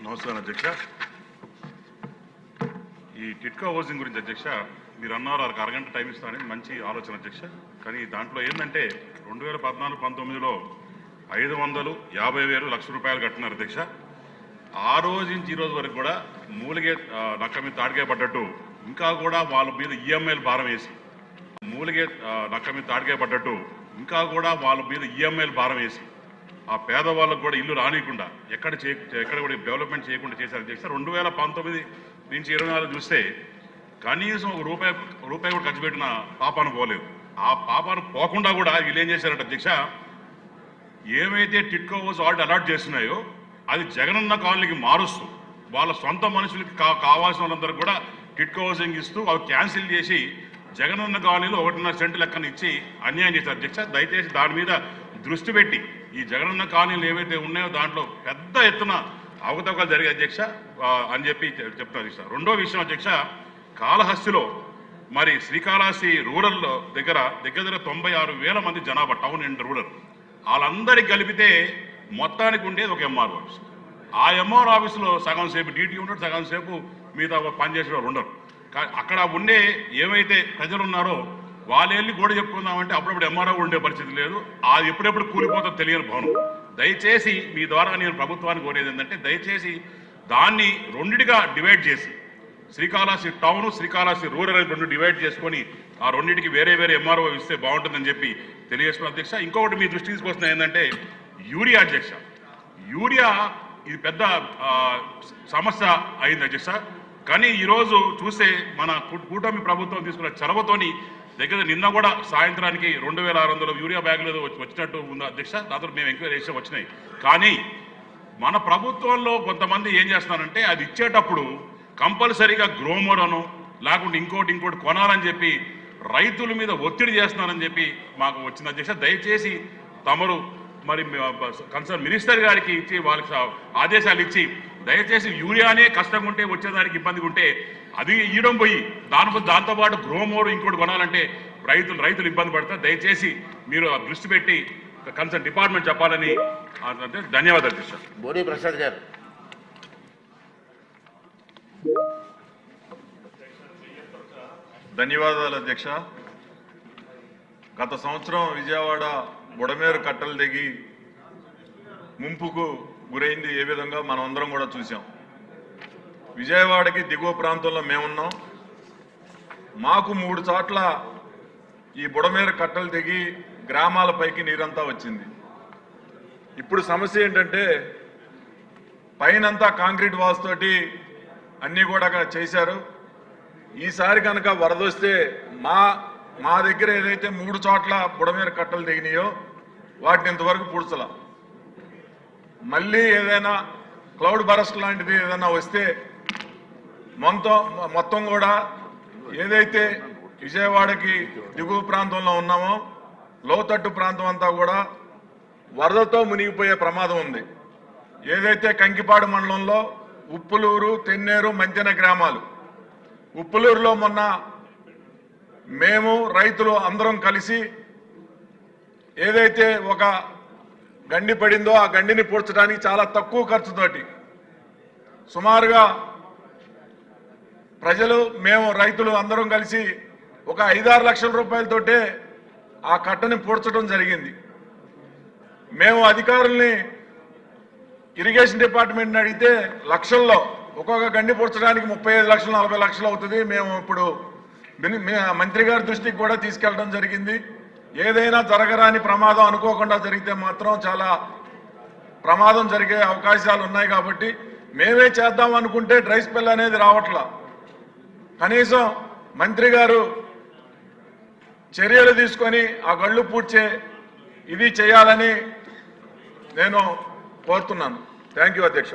నమస్కారం అధ్యక్ష. ఈ టిట్కో హౌసింగ్ గురించి అధ్యక్ష మీరు అన్నారు అరగంట టైం ఇస్తానని మంచి ఆలోచన అధ్యక్ష. కానీ దాంట్లో ఏంటంటే 2014-19లో 550,000 లక్ష రూపాయలు కట్టినారు అధ్యక్ష. ఆ రోజు నుంచి ఈ రోజు వరకు కూడా మూలిగే నక్క మీద తాడికే పడ్డట్టు ఇంకా కూడా వాళ్ళ మీద ఈఎంఐలు భారం వేసి నక్క మీద తాడికే పడ్డట్టు ఇంకా కూడా వాళ్ళ మీద ఈఎంఐలు భారం వేసి ఆ పేదవాళ్ళకు కూడా ఇల్లు రానియకుండా ఎక్కడ కూడా డెవలప్మెంట్ చేయకుండా చేశారు అధ్యక్ష. 2019 నుంచి 24 చూస్తే కనీసం ఒక రూపాయి కూడా ఖర్చు పెట్టిన పాపాను పోలేదు. ఆ పాపాను పోకుండా కూడా వీళ్ళు ఏం చేశారంటే అధ్యక్ష, ఏమైతే టిట్కో హౌస్ ఆల్రెడీ అలాట్ చేస్తున్నాయో అది జగనన్న కాలనీకి మారుస్తూ వాళ్ళ సొంత మనుషులకి కావాల్సిన వాళ్ళందరూ కూడా టిట్కో హౌసింగ్ ఇస్తూ అవి క్యాన్సిల్ చేసి జగనన్న కాలనీలో 1.5 సెంటు లెక్కన ఇచ్చి అన్యాయం చేశారు అధ్యక్ష. దయచేసి దాని మీద దృష్టి పెట్టి ఈ జగనన్న కాలనీలు ఏవైతే ఉన్నాయో దాంట్లో పెద్ద ఎత్తున అవకతవకలు జరిగే అధ్యక్ష అని చెప్పి చెప్తున్నారు అధ్యక్ష. రెండో విషయం అధ్యక్ష, కాళహస్తిలో మరి శ్రీకాళహస్తి రూరల్ దగ్గర 96,000 మంది జనాభా, టౌన్ అండ్ రూరల్, వాళ్ళందరికీ కలిపితే మొత్తానికి ఉండేది ఒక ఎంఆర్ఓ ఆఫీస్. ఆ ఎంఆర్ఓ ఆఫీసులో సగం సేపు డ్యూటీ ఉండరు, సగం సేపు మిగతా పనిచేసే వాళ్ళు ఉండరు. అక్కడ ఉండే ఏవైతే ప్రజలు ఉన్నారో వాళ్ళు వెళ్ళి కూడా చెప్పుకుందామంటే అప్పుడప్పుడు ఎంఆర్ఓ ఉండే పరిస్థితి లేదు. అది ఎప్పుడెప్పుడు కూలిపోతుందో తెలియని భవనం. దయచేసి మీ ద్వారా నేను ప్రభుత్వానికి కోరేది ఏంటంటే, దయచేసి దాన్ని రెండిటిగా డివైడ్ చేసి శ్రీకాళహస్తి టౌన్, శ్రీకాళహస్తి రూరల్ అని 2 డివైడ్ చేసుకొని ఆ రెండింటికి వేరే ఎంఆర్ఓ ఇస్తే బాగుంటుందని చెప్పి తెలియజేస్తున్న అధ్యక్ష. ఇంకొకటి మీ దృష్టి తీసుకొస్తున్నా ఏంటంటే యూరియా అధ్యక్ష. యూరియా ఇది పెద్ద సమస్య అయింది అధ్యక్ష. కానీ ఈరోజు చూస్తే మన కూటమి ప్రభుత్వం తీసుకున్న చొరవతోని నిన్న కూడా సాయంత్రానికి 2,600 యూరియా బ్యాగులు వచ్చినట్టు ఉంది అధ్యక్ష. దాంతో మేము ఎంక్వైరీ చేసి వచ్చినాయి. కానీ మన ప్రభుత్వంలో కొంతమంది ఏం చేస్తున్నారంటే అది ఇచ్చేటప్పుడు కంపల్సరీగా గ్రోమర్ అను లేకుంటే ఇంకోటి కొనాలని చెప్పి రైతుల మీద ఒత్తిడి చేస్తున్నారని చెప్పి మాకు వచ్చింది అధ్యక్ష. దయచేసి తమరు మరి కన్సర్న్ మినిస్టర్ గారికి ఇచ్చి వాళ్ళకి ఆదేశాలు ఇచ్చి దయచేసి యూరియానే కష్టంగా ఉంటే వచ్చేదానికి ఇబ్బందిగా ఉంటే అది ఇవ్వడం పోయి దాంతోపాటు గ్రోమోర్ ఇంకోటి కొనాలంటే రైతులు ఇబ్బంది పడతారు. దయచేసి మీరు దృష్టి పెట్టి కన్సర్న్ డిపార్ట్మెంట్ చెప్పాలని ధన్యవాదాలు అధ్యక్ష. బోడి ప్రసాద్ గారు. ధన్యవాదాలు అధ్యక్ష. గత సంవత్సరం విజయవాడ బుడమేరు కట్టలు దిగి ముంపుకు గురైంది ఏ విధంగా మనం అందరం కూడా చూసాం. విజయవాడకి దిగువ ప్రాంతంలో మేమున్నాం. మాకు 3 చోట్ల ఈ బుడమేరు కట్టలు దిగి గ్రామాలపైకి నీరంతా వచ్చింది. ఇప్పుడు సమస్య ఏంటంటే పైనంతా కాంక్రీట్ వాల్స్ తోటి అన్నీ కూడా చేశారు. ఈసారి కనుక వరద వస్తే మా దగ్గర ఏదైతే 3 చోట్ల బుడమేరు కట్టలు దిగినాయో వాటిని ఇంతవరకు పూడ్చల. మళ్ళీ ఏదైనా క్లౌడ్ బరస్ట్ లాంటిది ఏదైనా వస్తే మొత్తం కూడా ఏదైతే విజయవాడకి దిగువ ప్రాంతంలో ఉన్నామో లోతట్టు ప్రాంతం అంతా కూడా వరదతో మునిగిపోయే ప్రమాదం ఉంది. ఏదైతే కంకిపాడు మండలంలో ఉప్పులూరు, తెన్నేరు, మంతెన గ్రామాలు, ఉప్పులూరులో మొన్న మేము రైతులు అందరం కలిసి ఏదైతే ఒక గండి పడిందో ఆ గండిని పూడ్చడానికి చాలా తక్కువ ఖర్చుతోటి సుమారుగా ప్రజలు మేము రైతులు అందరం కలిసి ఒక 5-6 లక్షల రూపాయలతోటే ఆ కట్టని పూడ్చడం జరిగింది. మేము అధికారుల్ని ఇరిగేషన్ డిపార్ట్మెంట్ని అడిగితే లక్షల్లో ఒక్కొక్క గండి పూడ్చడానికి 35 లక్షలు 40 లక్షలు అవుతుంది. మేము ఇప్పుడు మంత్రి గారి దృష్టికి కూడా తీసుకెళ్ళడం జరిగింది. ఏదైనా జరగరాని ప్రమాదం అనుకోకుండా జరిగితే మాత్రం చాలా ప్రమాదం జరిగే అవకాశాలు ఉన్నాయి. కాబట్టి మేమే చేద్దాం అనుకుంటే డ్రై స్పెల్ అనేది రావట్లా. కనీసం మంత్రి గారు చర్యలు తీసుకొని ఆ గళ్ళు పూడ్చే ఇది చేయాలని నేను కోరుతున్నాను. థ్యాంక్ యూ అధ్యక్ష.